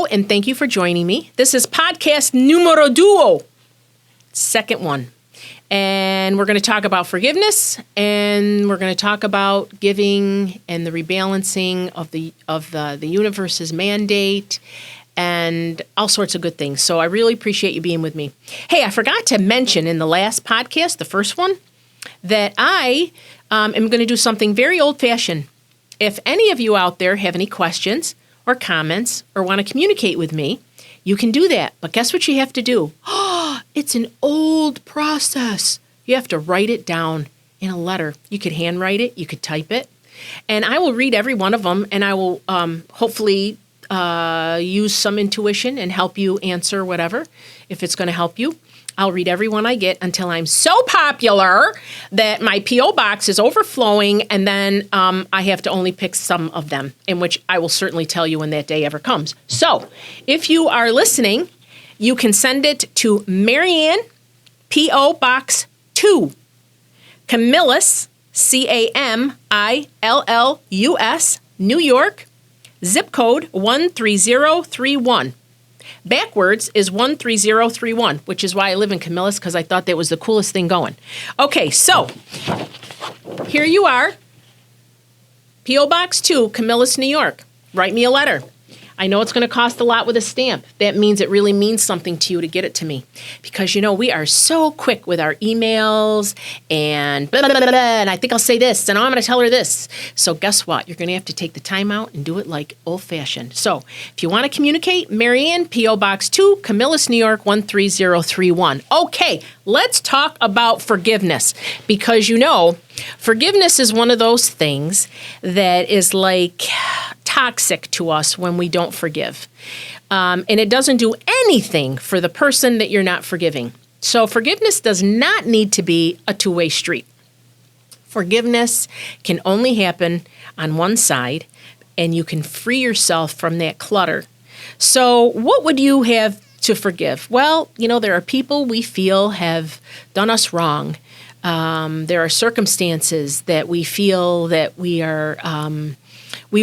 Hello, and thank you for joining me. This is podcast numero duo, second one. And we're going to talk about forgiveness, and we're going to talk about giving and the rebalancing of the universe's mandate and all sorts of good things. So I really appreciate you being with me. Hey, I forgot to mention in the last podcast, the first one, that I am going to do something very old-fashioned. If any of you out there have any questions or comments or want to communicate with me, you can do that. But guess what you have to do? It's an old process. You have to write it down in a letter. You could handwrite it. You could type it. And I will read every one of them, and I will hopefully use some intuition and help you answer whatever, if it's going to help you. I'll read every one I get until I'm so popular that my P.O. box is overflowing, and then I have to only pick some of them, in which I will certainly tell you when that day ever comes. So if you are listening, you can send it to Maryann, P.O. Box 2, Camillus, Camillus, New York, zip code 13031. Backwards is 13031, which is why I live in Camillus, because I thought that was the coolest thing going. Okay, so here you are, P.O. Box 2, Camillus, New York. Write me a letter. I know it's going to cost a lot with a stamp. That means it really means something to you to get it to me. Because, we are so quick with our emails and blah, blah, blah, blah, and I think I'll say this, and I'm going to tell her this. So guess what? You're going to have to take the time out and do it like old-fashioned. So if you want to communicate, Maryann, P.O. Box 2, Camillus, New York, 13031. Okay, let's talk about forgiveness. Because, forgiveness is one of those things that is like toxic to us when we don't forgive. And it doesn't do anything for the person that you're not forgiving. So forgiveness does not need to be a two-way street. Forgiveness can only happen on one side, and you can free yourself from that clutter. So what would you have to forgive? Well, there are people we feel have done us wrong. There are circumstances that we feel that we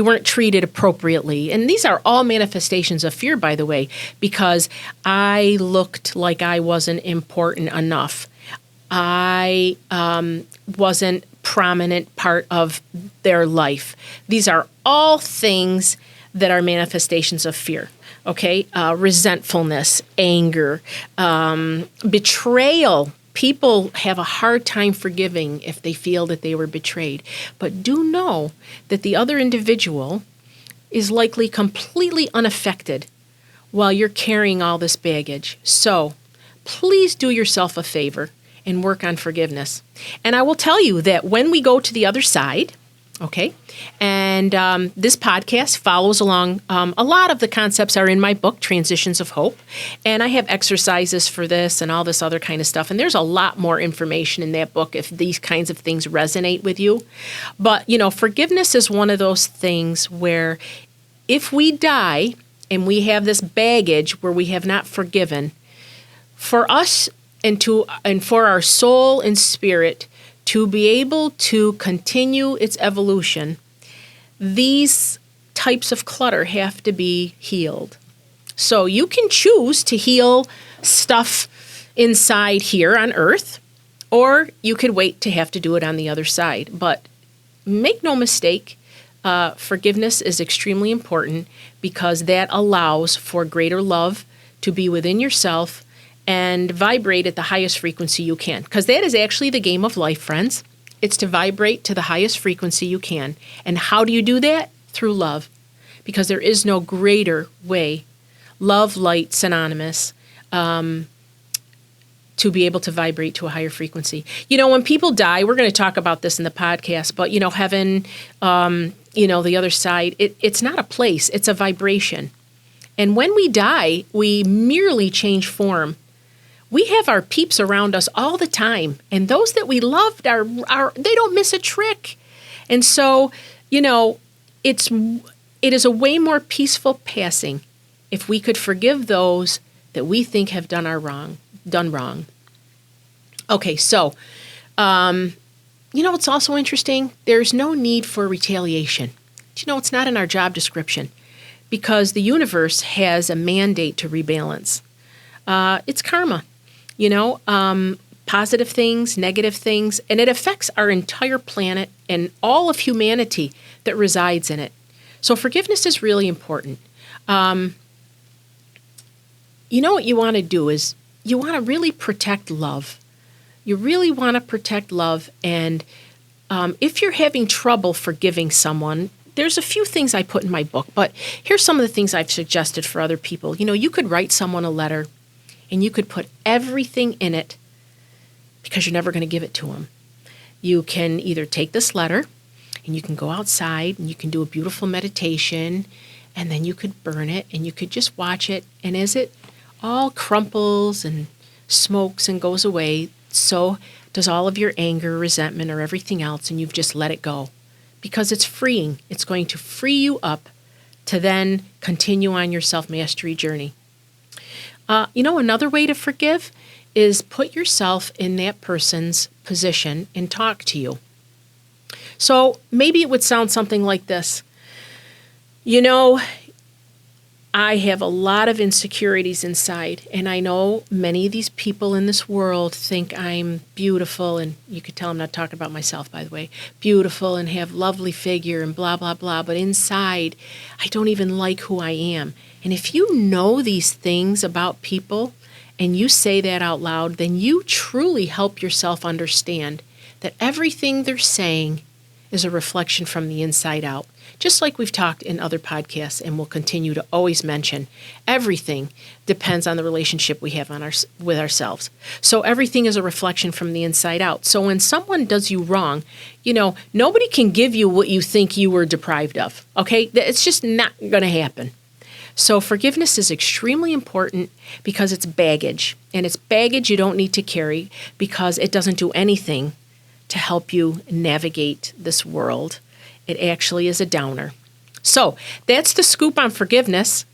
weren't treated appropriately. And these are all manifestations of fear, by the way, because I looked like I wasn't important enough. I wasn't prominent part of their life. These are all things that are manifestations of fear. Okay, resentfulness, anger, betrayal. People have a hard time forgiving if they feel that they were betrayed. But do know that the other individual is likely completely unaffected while you're carrying all this baggage. So please do yourself a favor and work on forgiveness. And I will tell you that when we go to the other side, okay, and this podcast follows along. A lot of the concepts are in my book, Transitions of Hope, and I have exercises for this and all this other kind of stuff. And there's a lot more information in that book if these kinds of things resonate with you. But, forgiveness is one of those things where if we die and we have this baggage where we have not forgiven, for us and for our soul and spirit to be able to continue its evolution, these types of clutter have to be healed. So you can choose to heal stuff inside here on Earth, or you could wait to have to do it on the other side. But make no mistake, forgiveness is extremely important because that allows for greater love to be within yourself and vibrate at the highest frequency you can. Because that is actually the game of life, friends. It's to vibrate to the highest frequency you can. And how do you do that? Through love. Because there is no greater way, love, light, synonymous, to be able to vibrate to a higher frequency. When people die, we're going to talk about this in the podcast, but, heaven, the other side, it's not a place, it's a vibration. And when we die, we merely change form. We have our peeps around us all the time, and those that we loved they don't miss a trick. And so, it is a way more peaceful passing if we could forgive those that we think have done wrong. Okay, so, it's also interesting. There's no need for retaliation. It's not in our job description. because the universe has a mandate to rebalance. It's karma, positive things, negative things, and it affects our entire planet and all of humanity that resides in it. So forgiveness is really important. What you want to do is you want to really protect love. You really want to protect love. And if you're having trouble forgiving someone, there's a few things I put in my book, but here's some of the things I've suggested for other people. You could write someone a letter and you could put everything in it because you're never going to give it to them. You can either take this letter and you can go outside and you can do a beautiful meditation, and then you could burn it and you could just watch it. And as it all crumples and smokes and goes away, so does all of your anger, resentment, or everything else, and you've just let it go. Because it's freeing. It's going to free you up to then continue on your self-mastery journey. Another way to forgive is put yourself in that person's position and talk to you. So maybe it would sound something like this. I have a lot of insecurities inside, and I know many of these people in this world think I'm beautiful, and you could tell I'm not talking about myself, by the way, beautiful and have lovely figure and blah, blah, blah, but inside, I don't even like who I am. And if you know these things about people and you say that out loud, then you truly help yourself understand that everything they're saying is a reflection from the inside out. Just like we've talked in other podcasts and will continue to always mention, everything depends on the relationship we have with ourselves. So everything is a reflection from the inside out. So when someone does you wrong, nobody can give you what you think you were deprived of, okay? It's just not going to happen. So forgiveness is extremely important because it's baggage. And it's baggage you don't need to carry because it doesn't do anything to help you navigate this world. It actually is a downer. So that's the scoop on forgiveness.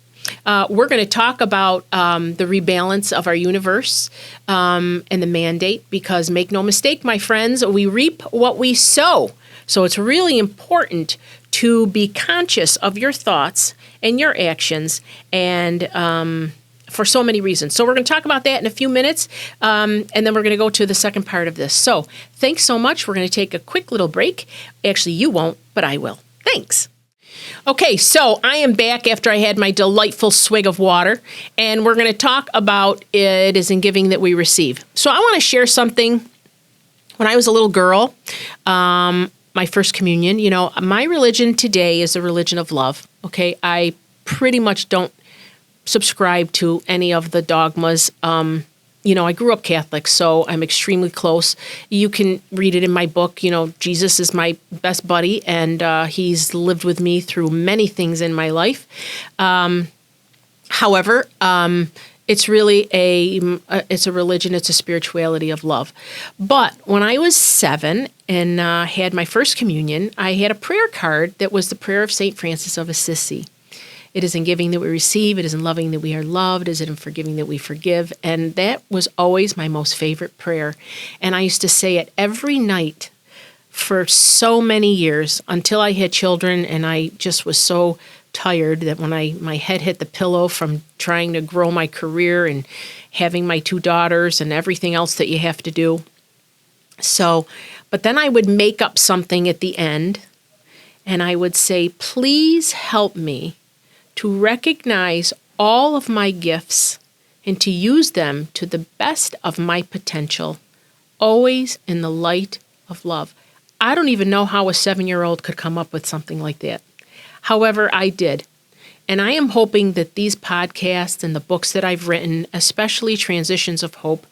We're going to talk about the rebalance of our universe and the mandate, because make no mistake, my friends, we reap what we sow. So it's really important to be conscious of your thoughts and your actions, and for so many reasons. So we're going to talk about that in a few minutes, and then we're going to go to the second part of this. So thanks so much. We're going to take a quick little break. Actually, you won't, but I will. Thanks. Okay, so I am back after I had my delightful swig of water, and we're going to talk about it is in giving that we receive. So I want to share something. When I was a little girl, my first communion, my religion today is a religion of love, okay? I pretty much don't subscribe to any of the dogmas. I grew up Catholic, so I'm extremely close. You can read it in my book. Jesus is my best buddy, and he's lived with me through many things in my life. However, it's really it's a religion. It's a spirituality of love. But when I was 7 and had my first communion, I had a prayer card that was the prayer of St. Francis of Assisi. It is in giving that we receive. It is in loving that we are loved. It is in forgiving that we forgive. And that was always my most favorite prayer. And I used to say it every night for so many years until I had children, and I just was so tired that when my head hit the pillow from trying to grow my career and having my 2 daughters and everything else that you have to do. So, but then I would make up something at the end, and I would say, please help me to recognize all of my gifts and to use them to the best of my potential, always in the light of love. I don't even know how a 7-year-old could come up with something like that. However, I did. And I am hoping that these podcasts and the books that I've written, especially Transitions of Hope,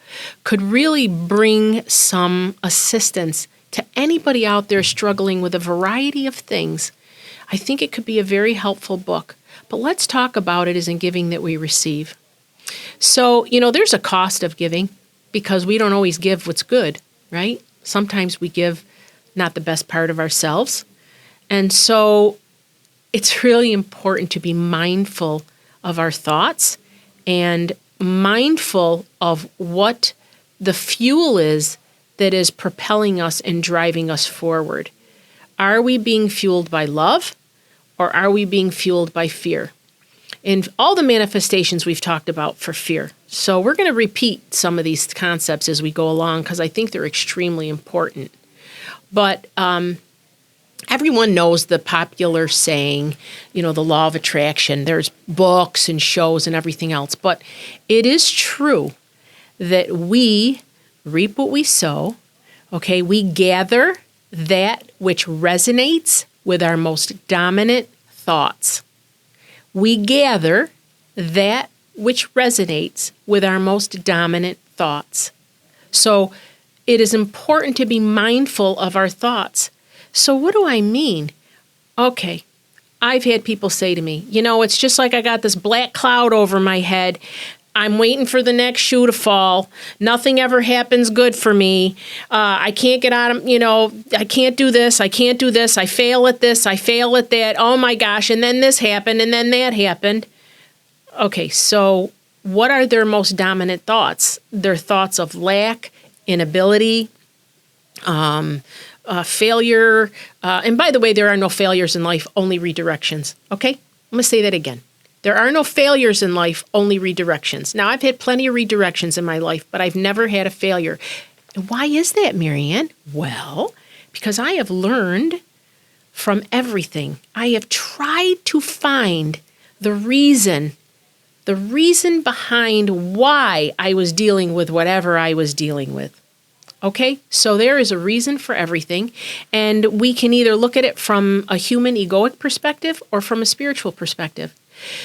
could really bring some assistance to anybody out there struggling with a variety of things. I think it could be a very helpful book. But let's talk about it as in giving that we receive. So, there's a cost of giving because we don't always give what's good, right? Sometimes we give not the best part of ourselves. And so it's really important to be mindful of our thoughts and mindful of what the fuel is that is propelling us and driving us forward. Are we being fueled by love? Or are we being fueled by fear? in all the manifestations we've talked about for fear. So we're going to repeat some of these concepts as we go along because I think they're extremely important. But everyone knows the popular saying, the law of attraction. There's books and shows and everything else. But it is true that we reap what we sow. Okay, we gather that which resonates with our most dominant thoughts. We gather that which resonates with our most dominant thoughts. So it is important to be mindful of our thoughts. So what do I mean? Okay, I've had people say to me, it's just like I got this black cloud over my head. I'm waiting for the next shoe to fall. Nothing ever happens good for me. I can't get out of, I can't do this. I can't do this. I fail at this. I fail at that. Oh my gosh. And then this happened and then that happened. Okay, so what are their most dominant thoughts? Their thoughts of lack, inability, failure. And by the way, there are no failures in life, only redirections. Okay, I'm going to say that again. There are no failures in life, only redirections. Now, I've had plenty of redirections in my life, but I've never had a failure. And why is that, Maryann? Well, because I have learned from everything. I have tried to find the reason behind why I was dealing with whatever I was dealing with. Okay, so there is a reason for everything, and we can either look at it from a human egoic perspective or from a spiritual perspective.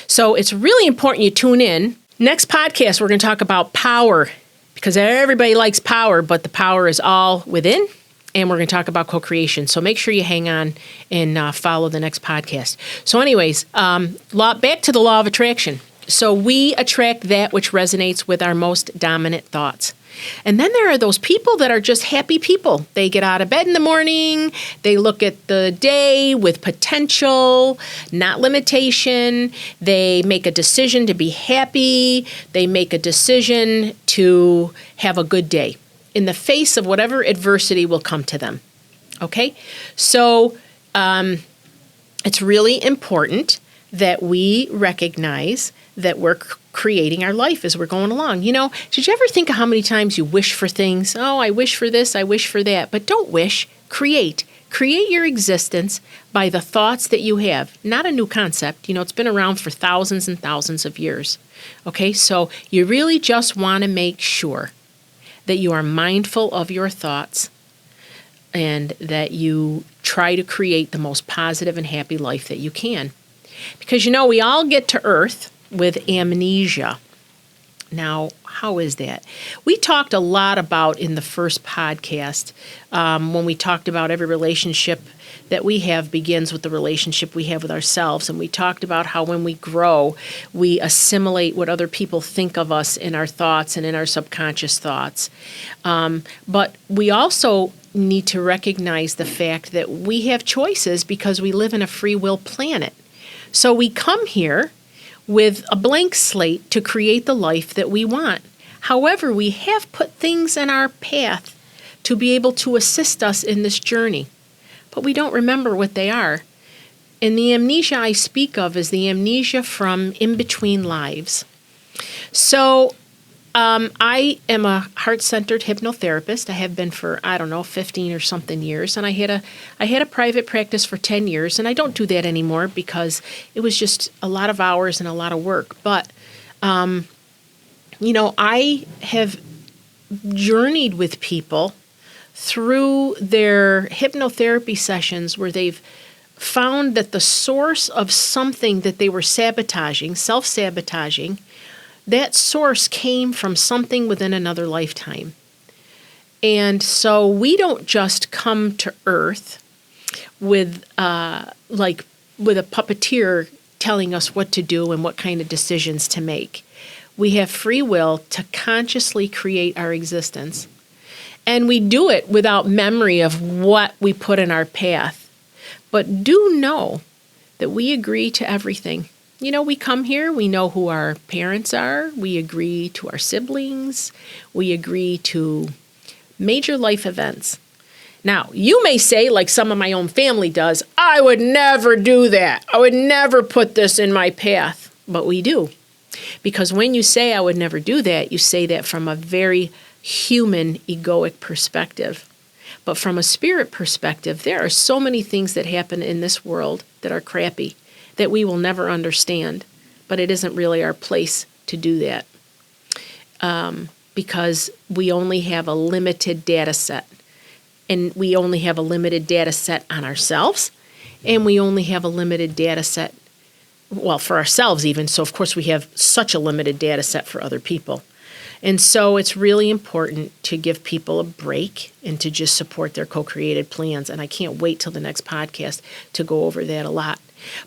So it's really important you tune in. Next podcast, we're going to talk about power, because everybody likes power, but the power is all within, and we're going to talk about co-creation. So make sure you hang on and follow the next podcast. So anyways, back to the law of attraction. So we attract that which resonates with our most dominant thoughts. And then there are those people that are just happy people. They get out of bed in the morning. They look at the day with potential, not limitation. They make a decision to be happy. They make a decision to have a good day in the face of whatever adversity will come to them. Okay? So it's really important that we recognize that we're creating our life as we're going along. Did you ever think of how many times you wish for things? Oh, I wish for this, I wish for that. But don't wish, create. Create your existence by the thoughts that you have. Not a new concept. It's been around for thousands and thousands of years. Okay, so you really just want to make sure that you are mindful of your thoughts and that you try to create the most positive and happy life that you can. Because, we all get to Earth with amnesia. Now, how is that? We talked a lot about in the first podcast when we talked about every relationship that we have begins with the relationship we have with ourselves. And we talked about how when we grow, we assimilate what other people think of us in our thoughts and in our subconscious thoughts. But we also need to recognize the fact that we have choices because we live in a free will planet. So we come here with a blank slate to create the life that we want. However, we have put things in our path to be able to assist us in this journey, but we don't remember what they are. And the amnesia I speak of is the amnesia from in between lives. So I am a heart-centered hypnotherapist. I have been for, 15 or something years. And I had a private practice for 10 years. And I don't do that anymore because it was just a lot of hours and a lot of work. But, I have journeyed with people through their hypnotherapy sessions where they've found that the source of something that they were sabotaging, self-sabotaging, that source came from something within another lifetime. And so we don't just come to Earth with a puppeteer telling us what to do and what kind of decisions to make. We have free will to consciously create our existence. And we do it without memory of what we put in our path. But do know that we agree to everything. We come here, we know who our parents are, we agree to our siblings, we agree to major life events. Now, you may say, like some of my own family does, I would never do that. I would never put this in my path. but we do. Because when you say, I would never do that, you say that from a very human, egoic perspective. But from a spirit perspective, there are so many things that happen in this world that are crappy, that we will never understand. But it isn't really our place to do that. Because we only have a limited data set. And we only have a limited data set on ourselves. And we only have a limited data set, well, for ourselves even. So, of course, we have such a limited data set for other people. And so it's really important to give people a break and to just support their co-created plans. And I can't wait till the next podcast to go over that a lot.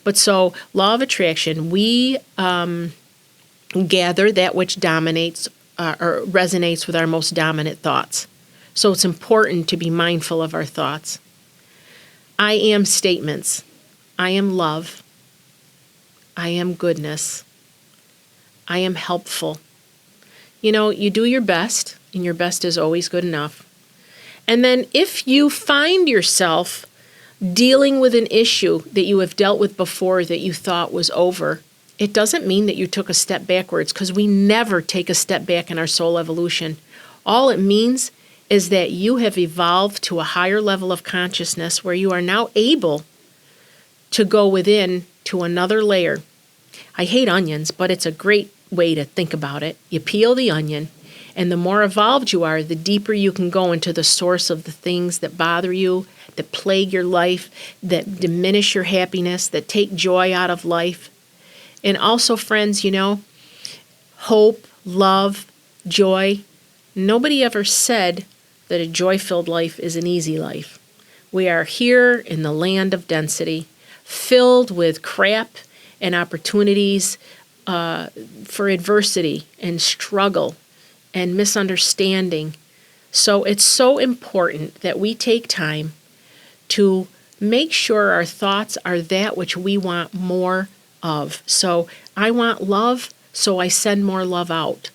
But so, law of attraction, we gather that which dominates or resonates with our most dominant thoughts. So it's important to be mindful of our thoughts. I am statements. I am love. I am goodness. I am helpful. You know, you do your best, and your best is always good enough. And then if you find yourself dealing with an issue that you have dealt with before that you thought was over, it doesn't mean that you took a step backwards, because we never take a step back in our soul evolution. All it means is that you have evolved to a higher level of consciousness where you are now able to go within to another layer. I hate onions, but it's a great way to think about it. You peel the onion, and the more evolved you are, the deeper you can go into the source of the things that bother you, that plague your life, that diminish your happiness, that take joy out of life. And also, friends, you know, hope, love, joy. Nobody ever said that a joy-filled life is an easy life. We are here in the land of density, filled with crap and opportunities for adversity and struggle and misunderstanding. So it's so important that we take time to make sure our thoughts are that which we want more of. So I want love, so I send more love out.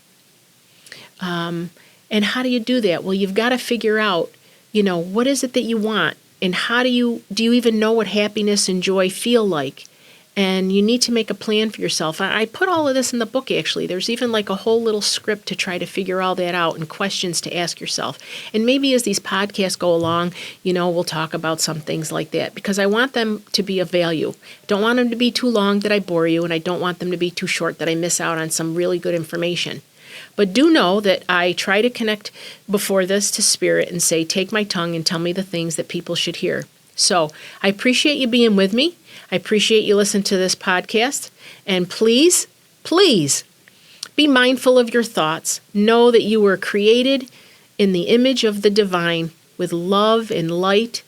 And how do you do that? Well, you've got to figure out, you know, what is it that you want? And how do you even know what happiness and joy feel like? And you need to make a plan for yourself. I put all of this in the book, actually. There's even like a whole little script to try to figure all that out and questions to ask yourself. And maybe as these podcasts go along, you know, we'll talk about some things like that, because I want them to be of value. Don't want them to be too long that I bore you, and I don't want them to be too short that I miss out on some really good information. But do know that I try to connect before this to spirit and say, take my tongue and tell me the things that people should hear. So I appreciate you being with me. I appreciate you listening to this podcast. And please, please be mindful of your thoughts. Know that you were created in the image of the divine with love and light,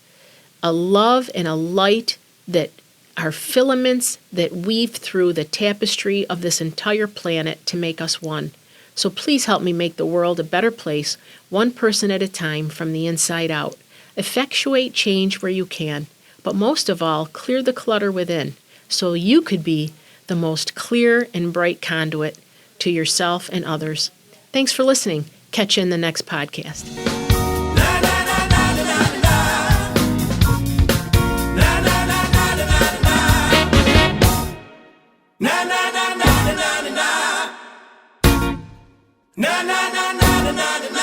a love and a light that are filaments that weave through the tapestry of this entire planet to make us one. So please help me make the world a better place, one person at a time, from the inside out. Effectuate change where you can, but most of all, clear the clutter within, so you could be the most clear and bright conduit to yourself and others. Thanks for listening. Catch you in the next podcast. Na na na na na na.